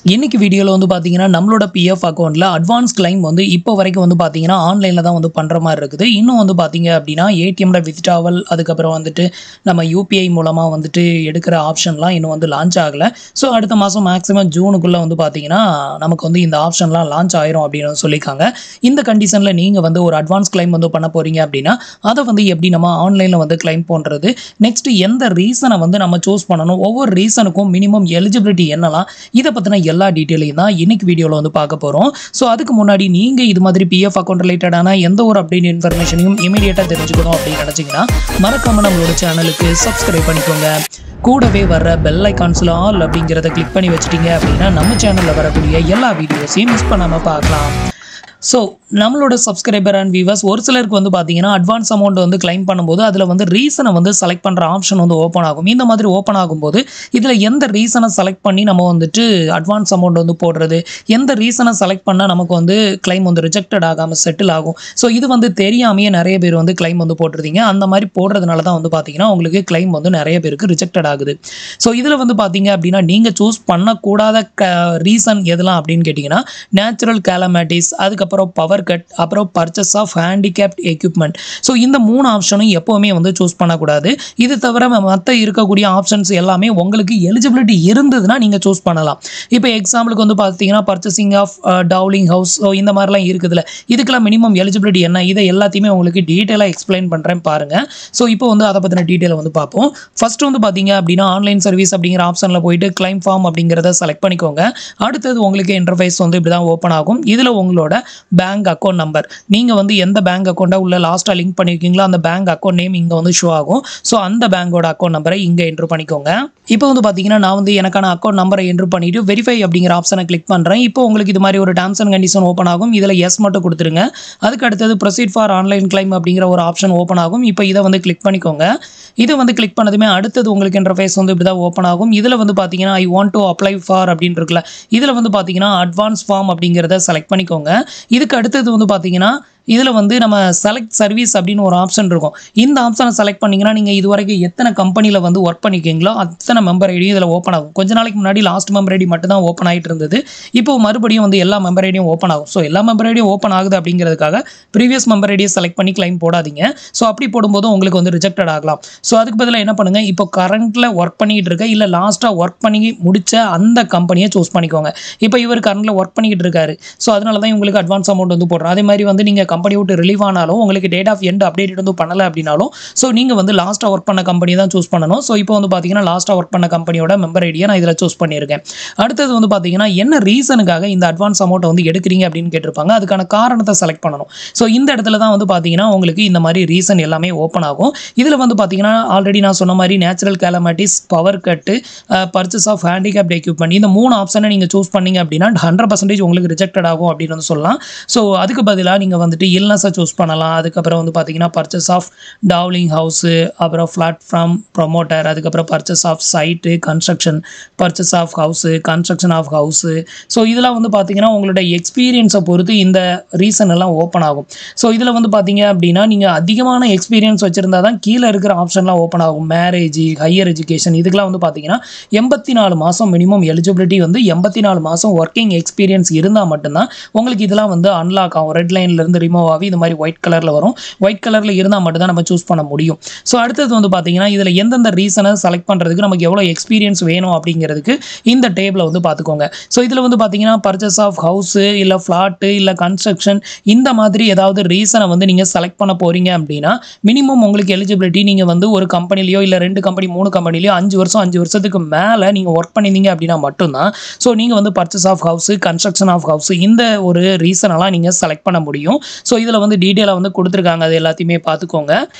இன்னைக்கு வீடியோல வந்து பாத்தீங்கன்னா நம்மளோட பிஎஃப் அக்கவுண்ட்ல அட்வான்ஸ் கிளைம் வந்து இப்போ வரைக்கும் வந்து பாத்தீங்கன்னா ஆன்லைன்ல தான் வந்து பண்ற மாதிரி இருக்குது. இன்னும் வந்து பாத்தீங்க அப்படின்னா ஏடிஎம்ல வித்ட்ராவல் அதுக்கப்புறம் வந்துட்டு நம்ம யூபிஐ மூலமா வந்துட்டு எடுக்கிற ஆப்ஷன்லாம் இன்னும் வந்து லான்ச் ஆகல. ஸோ அடுத்த மாதம் மேக்ஸிமம் ஜூனுக்குள்ள வந்து பாத்தீங்கன்னா நமக்கு வந்து இந்த ஆப்ஷன்லாம் லான்ச் ஆயிரும் அப்படின்னு சொல்லியிருக்காங்க. இந்த கண்டிஷன்ல நீங்க வந்து ஒரு அட்வான்ஸ் கிளைம் வந்து பண்ண போறீங்க அப்படின்னா அதை வந்து எப்படி நம்ம ஆன்லைன்ல வந்து கிளைம் பண்றது, நெக்ஸ்ட் எந்த ரீசனை வந்து நம்ம சூஸ் பண்ணணும், ஒவ்வொரு ரீசனுக்கும் மினிமம் எலிஜிபிலிட்டி என்னலாம், இதை பத்தின எல்லா டீட்டெயிலையும் தான் இன்னைக்கு வீடியோல வந்து பார்க்க போறோம். ஸோ அதுக்கு முன்னாடி நீங்க இது மாதிரி பிஎஃப் அக்கௌண்ட் ரிலேட்டடான எந்த ஒரு அப்டேட் இன்ஃபர்மேஷனையும் இமீடியட்டா தெரிஞ்சுக்கணும் அப்படின்னு நினைச்சீங்கன்னா மறக்காம நம்மளோட சேனலுக்கு சப்ஸ்கிரைப் பண்ணிக்கோங்க. கூடவே வர்ற பெல் ஐகான்ஸ்ல ஆல் அப்படிங்கிறத கிளிக் பண்ணி வச்சிட்டீங்க அப்படின்னா நம்ம சேனல்ல வரக்கூடிய எல்லா வீடியோஸையும் மிஸ் பண்ணாம பார்க்கலாம். ஸோ நம்மளோட சப்ஸ்கிரைபர் அண்ட் வியூவர்ஸ் ஒரு சிலருக்கு வந்து பார்த்தீங்கன்னா அட்வான்ஸ் அமௌண்ட் வந்து கிளைம் பண்ணும்போது அதில் வந்து ரீசனை வந்து செலக்ட் பண்ணுற ஆப்ஷன் வந்து ஓப்பன் ஆகும். இந்த மாதிரி ஓப்பன் ஆகும்போது இதில் எந்த ரீசனை செலக்ட் பண்ணி நம்ம வந்துட்டு அட்வான்ஸ் அமௌண்ட் வந்து போடுறது, எந்த ரீசனை செலக்ட் பண்ணால் நமக்கு வந்து கிளைம் வந்து ரிஜெக்டட் ஆகாமல் செட்டில் ஆகும். ஸோ இது வந்து தெரியாமையே நிறைய பேர் வந்து கிளைம் வந்து போட்டிருந்தீங்க. அந்த மாதிரி போடுறதுனால தான் வந்து பார்த்தீங்கன்னா உங்களுக்கு கிளைம் வந்து நிறைய பேருக்கு ரிஜெக்டட் ஆகுது. ஸோ இதில் வந்து பார்த்தீங்க அப்படின்னா நீங்கள் சூஸ் பண்ணக்கூடாத ரீசன் எதெல்லாம் அப்படின்னு கேட்டிங்கன்னா நேச்சுரல் கேலமிட்டிஸ், அதுக்கப்புறம் பவர் கட், அப்புறம் purchase of handicapped equipment. So இந்த 3 ஆப்ஷனும் எப்போவுமே வந்து சூஸ் பண்ணக்கூடாது. இது தவிர மற்ற இருக்கக்கூடிய ஆப்ஷன்ஸ் எல்லாமே உங்களுக்கு எலிஜிபிலிட்டி இருந்ததுன்னா நீங்கள் சூஸ் பண்ணலாம். இப்போ எக்ஸாம்பிளுக்கு வந்து பார்த்தீங்கன்னா purchasing of dwelling house, so இந்த மாதிரிலாம் இருக்குதுல்ல, இதுக்கெல்லாம் மினிமம் எலிஜிபிலிட்டி என்ன, இதை எல்லாத்தையுமே உங்களுக்கு டீட்டெயிலாக எக்ஸ்பிளைன் பண்ணுறேன் பாருங்கள். ஸோ இப்போ வந்து அதை பற்றின டீட்டெயிலை வந்து பார்ப்போம். ஃபர்ஸ்ட் வந்து பார்த்தீங்க அப்படின்னா ஆன்லைன் சர்வீஸ் அப்படிங்கிற ஆப்ஷனில் போயிட்டு கிளைம் ஃபார்ம் அப்படிங்கிறத செலக்ட் பண்ணிக்கோங்க. அடுத்தது உங்களுக்கு இன்டர்ஃபேஸ் வந்து இப்படி தான் ஓப்பன் ஆகும். இதில் உங்களோட பேங்க் அக்கௌண்ட் நம்பர், நீங்கள் வந்து எந்த பேங்க் அக்கௌண்ட்டை உள்ள லாஸ்ட்டாக லிங்க் பண்ணியிருக்கீங்களோ அந்த பேங்க் அக்கௌண்ட் நேம் இங்கே வந்து ஷோ ஆகும். ஸோ அந்த பேங்கோட அக்கௌண்ட் நம்பரை இங்கே என்ட்ரு பண்ணிக்கோங்க. இப்போ வந்து பார்த்தீங்கன்னா நான் வந்து எனக்கான அக்கௌண்ட் நம்பரை என்ட்ரு பண்ணிட்டு வெரிஃபை அப்படிங்கிற ஆப்ஷனை கிளிக் பண்ணுறேன். இப்போ உங்களுக்கு இது மாதிரி ஒரு டேர்ம்ஸ் அண்ட் கண்டிஷன் ஓப்பன் ஆகும். இதில் எஸ் மட்டும் கொடுத்துருங்க. அதுக்கு அடுத்தது ப்ரொசீட் ஃபார் ஆன்லைன் கிளைம் அப்படிங்கிற ஒரு ஆப்ஷன் ஓப்பன் ஆகும். இப்போ இதை வந்து கிளிக் பண்ணிக்கோங்க. இதை வந்து கிளிக் பண்ணதுமே அடுத்தது உங்களுக்கு இன்டர்ஃபேஸ் வந்து இப்படி தான் ஓப்பன் ஆகும். இதில் வந்து பார்த்தீங்கன்னா I want to apply for அப்படின்னு இருக்குல்ல, இதில் வந்து பார்த்தீங்கன்னா அட்வான்ஸ் ஃபார்ம் அப்படிங்கிறத செலக்ட் பண்ணிக்கோங்க. இதுக்கு அடுத்தது வந்து பார்த்தீங்கன்னா இதில் வந்து நம்ம செலக்ட் சர்வீஸ் அப்படின்னு ஒரு ஆப்ஷன் இருக்கும். இந்த ஆப்ஷனை செலக்ட் பண்ணிங்கன்னா நீங்கள் இது வரைக்கும் எத்தனை கம்பெனியில் வந்து ஒர்க் பண்ணிக்கிங்களோ அத்தனை மெம்பர் ஐடியும் இதில் ஓப்பன் ஆகும். கொஞ்ச நாளைக்கு முன்னாடி லாஸ்ட் மெம்பர் ஐடி மட்டும் தான் ஓப்பன் ஆகிட்டு இருந்தது. இப்போ மறுபடியும் வந்து எல்லா மெம்பர் ஐடியும் ஓப்பன் ஆகும். ஸோ எல்லா மெம்பர் ஐடியும் ஓப்பன் ஆகுது அப்படிங்கிறதுக்காக ப்ரீவியஸ் மெம்பர் ஐடியை செலக்ட் பண்ணி கிளைம் போடாதீங்க. ஸோ அப்படி போடும்போது உங்களுக்கு வந்து ரிஜெக்டட் ஆகலாம். ஸோ அதுக்கு பதிலாக என்ன பண்ணுங்கள், இப்போ கரண்ட்டில் ஒர்க் பண்ணிக்கிட்டு இருக்க இல்லை லாஸ்ட்டாக ஒர்க் பண்ணி முடித்த அந்த கம்பெனியை சூஸ் பண்ணிக்கோங்க. இப்போ இவர் கரண்ட்டில் ஒர்க் பண்ணிக்கிட்டு இருக்காரு. ஸோ அதனால தான் உங்களுக்கு அட்வான்ஸ் அமௌண்ட் வந்து போடுறோம். அதே மாதிரி வந்து நீங்கள் கம்பெனி விட்டு ரிலீவ் ஆனாலும் உங்களுக்கு டேட் ஆஃப் எண்ட் அப்டேட் வந்து பண்ணல அப்படின்னாலும் ஸோ நீங்கள் வந்து லாஸ்ட்டாக ஒர்க் பண்ண கம்பெனி தான் சூஸ் பண்ணணும். ஸோ இப்போ வந்து பார்த்தீங்கன்னா லாஸ்ட்டாக ஒர்க் பண்ண கம்பெனியோட மெம்பர் ஐடியை நான் இதில் சூஸ் பண்ணியிருக்கேன். அடுத்தது வந்து பார்த்தீங்கன்னா என்ன ரீசனுக்காக இந்த அட்வான்ஸ் அமௌண்ட்டை வந்து எடுக்கிறீங்க அப்படின்னு கேட்டிருப்பாங்க. அதுக்கான காரணத்தை செலக்ட் பண்ணணும். ஸோ இந்த இடத்துல தான் வந்து பார்த்தீங்கன்னா உங்களுக்கு இந்த மாதிரி ரீசன் எல்லாமே ஓப்பன் ஆகும். இதில் வந்து பார்த்தீங்கன்னா ஆல்ரெடி நான் சொன்ன மாதிரி natural calamities, power cut, purchase of handicapped equipment, இந்த 3 ஆப்ஷனை நீங்கள் சூஸ் பண்ணீங்க அப்படின்னா 100% உங்களுக்கு ரிஜெக்டட் ஆகும் அப்படின்னு வந்து சொல்லலாம். ஸோ அதுக்கு பதிலாக நீங்கள் வந்துட்டு இல்னஸை சூஸ் பண்ணலாம். அதுக்கப்புறம் வந்து பார்த்தீங்கன்னா பர்ச்சேஸ் ஆஃப் டவுலிங் ஹவுஸு, அப்புறம் பிளாட்ஃபார்ம் ப்ரொமோட்டர், அதுக்கப்புறம் purchase of site construction, purchase of house, construction of house. So இதெல்லாம் வந்து பார்த்தீங்கன்னா உங்களோட எக்ஸ்பீரியன்ஸை பொறுத்து இந்த ரீசன் எல்லாம் ஓப்பன் ஆகும். ஸோ இதில் வந்து பார்த்தீங்க அப்படின்னா நீங்கள் அதிகமான எக்ஸ்பீரியன்ஸ் வச்சுருந்தா தான் கீழே இருக்கிற ஆப்ஷன்லாம் ஓப்பன் ஆகும். மேரேஜ், ஹையர் எஜுகேஷன், இதுக்கெல்லாம் வந்து பார்த்தீங்கன்னா 84 மாதம் மினிமம் எலிஜிபிலிட்டி வந்து 84 மாதம் ஒர்க்கிங் எக்ஸ்பீரியன்ஸ் இருந்தால் மட்டும்தான் உங்களுக்கு இதெல்லாம் வந்து அன்லாக் ஆகும். ரெட் லைன்லேருந்து ரிமூவ் ஆகி இது மாதிரி ஒயிட் கலரில் வரும். ஒயிட் கலரில் இருந்தால் மட்டும் தான் நம்ம சூஸ் பண்ண முடியும். ஸோ அடுத்தது வந்து பார்த்தீங்கன்னா இதில் எந்தெந்த ரீசனை செலக்ட் பண்ணுறதுக்கு நமக்கு எவ்வளோ எக்ஸ்பீரியன்ஸ் வேணும் அப்படிங்கிறதுக்கு இந்த டேபிளை வந்து பார்த்துக்கோங்க. ஸோ இதில் வந்து பார்த்தீங்கன்னா பர்ச்சேஸ் ஆஃப் ஹவுஸு இல்லை ஃப்ளாட்டு இல்லை கன்ஸ்ட்ரக்ஷன் இந்த மாதிரி ஏதாவது ரீசனை வந்து நீங்கள் செலக்ட் பண்ண போகிறீங்க அப்படின்னா மினிமம் உங்களுக்கு எலிஜிபிலிட்டி நீங்கள் வந்து ஒரு கம்பெனிலையோ இல்லை 2 கம்பெனி 3 கம்பெனிலையோ 5 வருஷத்துக்கு மேலே நீங்கள் ஒர்க் பண்ணியிருந்தீங்க அப்படின்னா மட்டும்தான் ஸோ நீங்கள் வந்து purchase of house, construction of house இந்த ஒரு ரீசனெல்லாம் நீங்கள் செலக்ட் பண்ண முடியும். ஸோ இதில் வந்து டீட்டெயிலாக வந்து கொடுத்துருக்காங்க, அது எல்லாத்தையுமே பார்த்துக்கோங்க.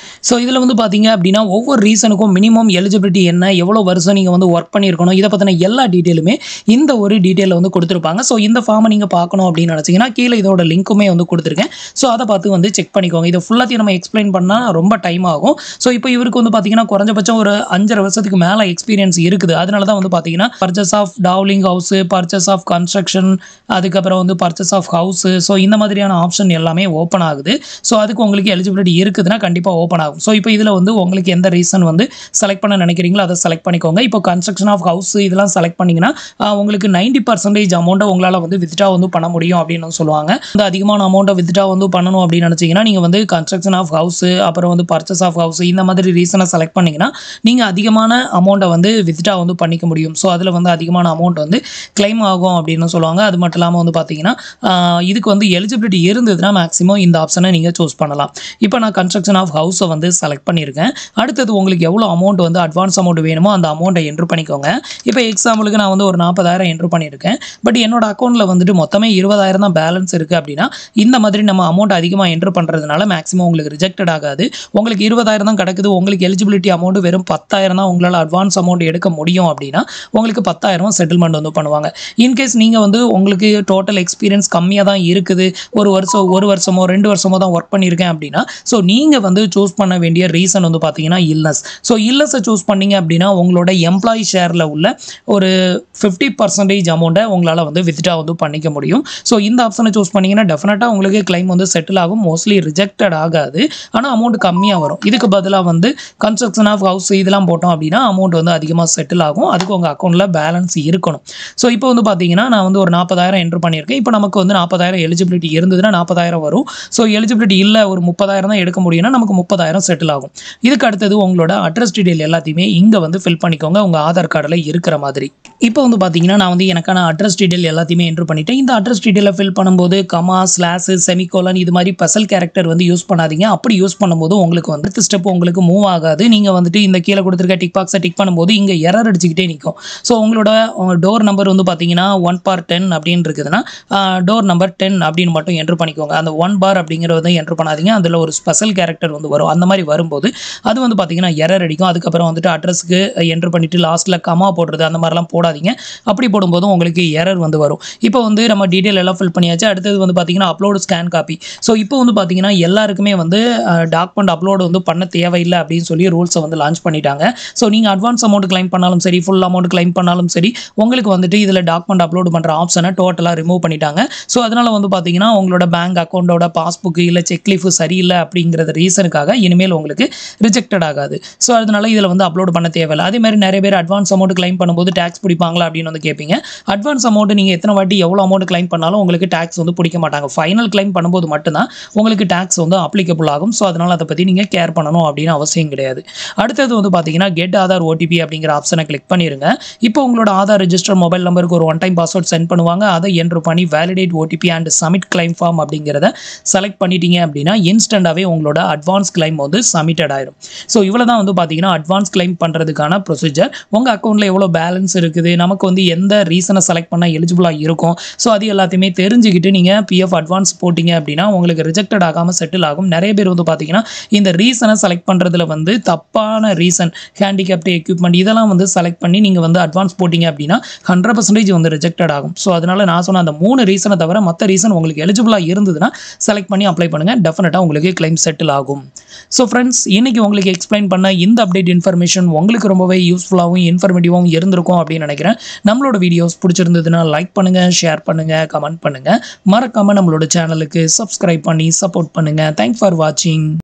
ஸோ இதில் வந்து பார்த்தீங்க அப்படின்னா ஒவ்வொரு ரீசனுக்கும் மினிமம் எலிஜிபிலிட்டி என்ன, எவ்வளோ வருஷம் நீங்கள் வந்து ஒர்க் பண்ணியிருக்கணும், இதை பற்றின எல்லா டீட்டெயிலுமே இந்த ஒரு டீட்டெயிலில் வந்து கொடுத்துருப்பாங்க. ஸோ இந்த ஃபார்மை நீங்கள் பார்க்கணும் அப்படின்னு நினச்சிங்கன்னா கீழே இதோட லிங்க்குமே வந்து கொடுத்துருக்கேன். ஸோ அதை பார்த்து வந்து செக் பண்ணிக்கோங்க. இதை ஃபுல்லாத்தையும் நம்ம எக்ஸ்பிளைன் பண்ணால் ரொம்ப டைம் ஆகும். ஸோ இப்போ இவருக்கு வந்து பார்த்தீங்கன்னா குறைஞ்சபட்சம் ஒரு 5.5 வருஷத்துக்கு மேலே எக்ஸ்பீரியன்ஸ் இருக்குது. அதனால தான் வந்து பார்த்தீங்கன்னா purchase of dwelling house, purchase of construction, அதுக்கப்புறம் வந்து பர்ச்சேஸ் ஆஃப் ஹவுஸு, ஸோ இந்த மாதிரியான ஆப்ஷன் எல்லாமே ஓப்பன் ஆகுது. ஸோ அதுக்கு உங்களுக்கு எலிஜிபிலிட்டி இருக்குதுன்னா கண்டிப்பாக ஓப்பன் ஆகும். ஸோ இப்போ இதில் வந்து உங்களுக்கு எந்த ரீசன் வந்து செலக்ட் பண்ண நினைக்கிறீங்களோ அதை செலக்ட் பண்ணிக்கோங்க. இப்போ கன்ஸ்ட்ரக்ஷன் ஆஃப் ஹவுஸ் இதெல்லாம் செலக்ட் பண்ணிங்கன்னா உங்களுக்கு 90% அமௌண்ட்டை உங்களால் வந்து வித்ட்ரா வந்து பண்ண முடியும் அப்படின்னு சொல்லுவாங்க. அந்த அதிகமான அமௌண்ட்டை வித்ட்ரா வந்து பண்ணணும் அப்படின்னு நினச்சிங்கன்னா நீங்கள் வந்து கன்ஸ்ட்ரக்ஷன் ஆஃப் ஹவுஸ் அப்புறம் வந்து பர்ச்சேஸ் ஆஃப் ஹவுஸ் இந்த மாதிரி ரீசனை செலக்ட் பண்ணிங்கன்னா நீங்கள் அதிகமான அமௌண்ட்டை வந்து வித்ட்ரா வந்து பண்ணிக்க முடியும். ஸோ அதில் வந்து அதிகமான அமௌண்ட் வந்து கிளைம் ஆகும் அப்படின்னு சொல்லுவாங்க. அது மட்டும் இல்லாமல் வந்து பார்த்தீங்கன்னா இதுக்கு வந்து எலிஜிபிலிட்டி இருந்ததுன்னா மேக்ஸிமம் இந்த ஆப்ஷனை நீங்கள் சூஸ் பண்ணலாம். இப்போ நான் கன்ஸ்ட்ரக்ஷன் ஆஃப் ஹவுஸை வந்து செலக்ட் பண்ணியிருக்கேன். அடுத்தது உங்களுக்கு எவ்வளோ அமௌண்ட் வந்து அட்வான்ஸ் அமௌண்ட் வேணுமோ அந்த அமௌண்ட்டை என்ட்ரு பண்ணிக்கோங்க. இப்போ எக்ஸாம்பிளுக்கு நான் வந்து ஒரு 40,000 என்ட்ரு பண்ணியிருக்கேன். பட் என்னோட அக்கௌண்ட்டில் வந்துட்டு மொத்தமே 20,000 தான் பேலன்ஸ் இருக்குது அப்படின்னா இந்த மாதிரி நம்ம அமௌண்ட் அதிகமாக என்ட்ரு பண்ணுறதுனால மேக்ஸிமம் உங்களுக்கு ரிஜெக்டட் ஆகாது. உங்களுக்கு 20,000 தான் கிடக்குது, உங்களுக்கு எலிஜிபிலிட்டி அமௌண்ட் வெறும் 10,000 தான் உங்களால் அட்வான்ஸ் அமௌண்ட் எடுக்க முடியும் அப்படின்னா உங்களுக்கு 10,000 செட்டில்மெண்ட் வந்து பண்ணுவாங்க. இன்கேஸ் நீங்கள் வந்து உங்களுக்கு டோட்டல் எக்ஸ்பீரியன்ஸ் கம்மியாக தான் இருக்குது, ஒரு வருஷமோ 2 வருஷமோ தான் ஒர்க் பண்ணியிருக்கேன் அப்படின்னா ஸோ நீங்கள் வந்து சூஸ் பண்ண வேண்டிய ரீசன் வந்து பார்த்தீங்கன்னா இல்னஸ். ஸோ இல்னஸை சூஸ் பண்ணீங்க அப்படின்னா உங்களோட எம்ப்ளாயி ஷேரில் உள்ள ஒரு 50% அமௌண்ட்டை உங்களால் வந்து வித்ட்ரா வந்து பண்ணிக்க முடியும். ஸோ இந்த ஆப்ஷனை சூஸ் பண்ணிங்கன்னா டெஃபினட்டாக உங்களுக்கு கிளைம் வந்து செட்டில் ஆகும். மோஸ்ட்லி ரிஜெக்டட் ஆகாது, ஆனால் அமௌண்ட் கம்மியாக வரும். இதுக்கு பதிலாக வந்து கன்ஸ்ட்ரக்ஷன் ஆஃப் ஹவுஸ் இதெல்லாம் போட்டோம் அப்படின்னா அமௌண்ட் வந்து அதிகமாக செட்டில் ஆகும். அதுக்கு உங்கள் அக்கௌண்ட்டில் பேலன்ஸ் இருக்கணும். ஸோ இப்போ வந்து பார்த்தீங்கன்னா நான் வந்து ஒரு 40,000 என்ட்ரு பண்ணியிருக்கேன். இப்போ நமக்கு வந்து 40,000 எலிஜிபிலிட்டி இருந்ததுன்னா 40,000 வரும். ஸோ எலிஜிபிலிட்டி இல்லை ஒரு 30,000 தான் எடுக்க முடியும்னா நமக்கு 30,000 செட்டில் ஆகும். இதுக்கு அடுத்தது உங்களோட அட்ரஸ் டீடைல் எல்லாத்தையுமே இங்கே வந்து ஃபில் பண்ணிக்கோங்க உங்கள் ஆதார் கார்டில் இருக்கிற மாதிரி. இப்போ வந்து பார்த்தீங்கன்னா நான் வந்து எனக்கான அட்ரஸ் டீடைல் எல்லாத்தையுமே என்ட்ரு பண்ணிட்டேன். இந்த அட்ரஸ் டீடைலை ஃபில் பண்ணும்போது கமா, ஸ்லாஷ், செமிகோலன் இது மாதிரி ஸ்பெஷல் கேரக்டர் வந்து யூஸ் பண்ணாதீங்க. அப்படி யூஸ் பண்ணும்போது உங்களுக்கு வந்து அடுத்த ஸ்டெப் உங்களுக்கு மூவ் ஆகாது. நீங்கள் வந்துட்டு இந்த கீழே கொடுத்துருக்க டிக் பாக்ஸை டிக் பண்ணும்போது இங்கே எரர் அடிச்சுக்கிட்டே நிற்கும். ஸோ உங்களோட டோர் நம்பர் வந்து பார்த்தீங்கன்னா 1/10 அப்படின்னு இருக்குதுன்னா டோர் நம்பர் 10 அப்படின்னு மட்டும் என்ட்ரு பண்ணிக்கோங்க. அந்த 1 பார் அப்படிங்கிறத என்ட்ரு பண்ணாதீங்க. அதில் ஒரு ஸ்பெஷல் கேரக்டர் வந்து வரும். அந்த மாதிரி வரும்போது அது வந்து பார்த்தீங்கன்னா எரர் அடிக்கும். அதுக்கப்புறம் வந்துட்டு அட்ரஸ்க்கு என்ட்ரு பண்ணிவிட்டு லாஸ்ட்டில் கமா போடுறது அந்த மாதிரிலாம் போடாதீங்க. அப்படி போடும்போதும் உங்களுக்கு எரர் வந்து வரும். இப்போ வந்து நம்ம டீட்டெயில் எல்லாம் ஃபில் பண்ணியாச்சு. அடுத்தது வந்து பார்த்தீங்கன்னா அப்லோடு ஸ்கேன் காப்பி. ஸோ இப்போ வந்து பார்த்தீங்கன்னா எல்லாருக்குமே வந்து டாக்குமெண்ட் அப்லோடு வந்து பண்ண தேவையில்லை அப்படின்னு சொல்லி ரூல்ஸை வந்து லான்ச் பண்ணிட்டாங்க. ஸோ நீங்கள் அட்வான்ஸ் அமௌண்ட் கிளைம் பண்ணாலும் சரி, ஃபுல் அமௌண்ட் கிளைம் பண்ணாலும் சரி, உங்களுக்கு வந்துட்டு இதில் டாக்குமெண்ட் அப்லோடு பண்ணுற ஆப்ஷனை டோட்டலாக ரிமூவ் பண்ணிட்டாங்க. ஸோ அதனால் வந்து பார்த்தீங்கன்னா உங்களோட பேங்க் அக்கௌண்ட்டோட பாஸ்புக்கு இல்லை செக்லீஃப் சரியில்லை அப்படிங்கிறது ரீசனுக்காக இனிமேல் உங்களுக்கு ரிஜெக்டட் ஆகாது. ஸோ அதனால இதில் வந்து அப்லோட் பண்ண தேவையில்லை. அதே மாதிரி நிறைய பேர் அட்வான்ஸ் அமௌண்ட் கிளைம் பண்ணும்போது டேக்ஸ் பிடிப்பாங்களா அப்படின்னு வந்து கேட்பீங்க. அட்வான்ஸ் அமௌண்ட் நீங்கள் எத்தனை வாட்டி எவ்வளோ அமௌண்ட் கிளைம் பண்ணாலும் உங்களுக்கு டேக்ஸ் வந்து பிடிக்க மாட்டாங்க. ஃபைனல் கிளைம் பண்ணும்போது மட்டும்தான் உங்களுக்கு டேக்ஸ் வந்து அப்ளிகபிள் ஆகும். ஸோ அதனால் அதை பற்றி நீங்கள் கேர் பண்ணணும் அப்படின்னு அவசியம் கிடையாது. அடுத்தது வந்து பார்த்தீங்கன்னா கெட் ஆதார் ஓடிபி அப்படிங்கிற ஆப்ஷனை கிளிக் பண்ணிடுங்க. இப்போ உங்களோட ஆதார் ரெஜிஸ்டர் மொபைல் நம்பருக்கு ஒரு 1 டைம் பாஸ்வேர்ட் சென்ட் பண்ணுவாங்க. அதை என்ட்ரு பண்ணி validate OTP and submit claim form அப்படிங்கிறத செலக்ட் பண்ணிட்டீங்க அப்படின்னா இன்ஸ்டன்டாகவே உங்களோட அட்வான்ஸ் கிளைம் வந்து சப்மிட்டட் ஆயிடும். ஸோ இவ்வளோ தான் வந்து பார்த்தீங்கன்னா அட்வான்ஸ் கிளைம் பண்ணுறதுக்கான ப்ரொசீஜர். உங்கள் அக்கௌண்ட்டில் எவ்வளோ பேலன்ஸ் இருக்குது, நமக்கு வந்து எந்த ரீசனை செலக்ட் பண்ணால் எலிஜிபிளாக இருக்கும், ஸோ அது எல்லாத்தையுமே தெரிஞ்சுக்கிட்டு நீங்கள் பிஎஃப் அட்வான்ஸ் போட்டிங்க அப்படின்னா உங்களுக்கு ரிஜெக்டட் ஆகாமல் செட்டில் ஆகும். நிறைய பேர் வந்து பார்த்தீங்கன்னா இந்த ரீசனை செலக்ட் பண்ணுறதுல வந்து தப்பான ரீசன், ஹேண்டிகேப்டு எக்யூப்மெண்ட் இதெல்லாம் வந்து செலக்ட் பண்ணி நீங்கள் வந்து அட்வான்ஸ் போட்டிங்க அப்படின்னா 100% வந்து ரிஜெக்டட் ஆகும். ஸோ அதனால் நான் சொன்ன அந்த 3 ரீசனை தவிர மற்ற ரீசன் உங்களுக்கு எலிஜிபிளாக இருந்ததுன்னா செலக்ட் பண்ணி அப்ளை பண்ணுங்கள். டெஃபினட்டாக உங்களுக்கு கிளைம் செட்டில் ஆகும். ஸோ ஃப்ரெண்ட்ஸ், இன்றைக்கி உங்களுக்கு எக்ஸ்பிளைன் பண்ண இந்த அப்டேட் இன்ஃபர்மேஷன் உங்களுக்கு ரொம்பவே யூஸ்ஃபுல்லாகவும் இன்ஃபர்மேட்டிவாகவும் இருந்திருக்கும் அப்படின்னு நினைக்கிறேன். நம்மளோட வீடியோஸ் பிடிச்சிருந்ததுன்னா லைக் பண்ணுங்கள், ஷேர் பண்ணுங்கள், கமெண்ட் பண்ணுங்கள். மறக்காமல் நம்மளோட சேனலுக்கு சப்ஸ்கிரைப் பண்ணி சப்போர்ட் பண்ணுங்கள். தேங்க்ஸ் ஃபார் வாட்சிங்.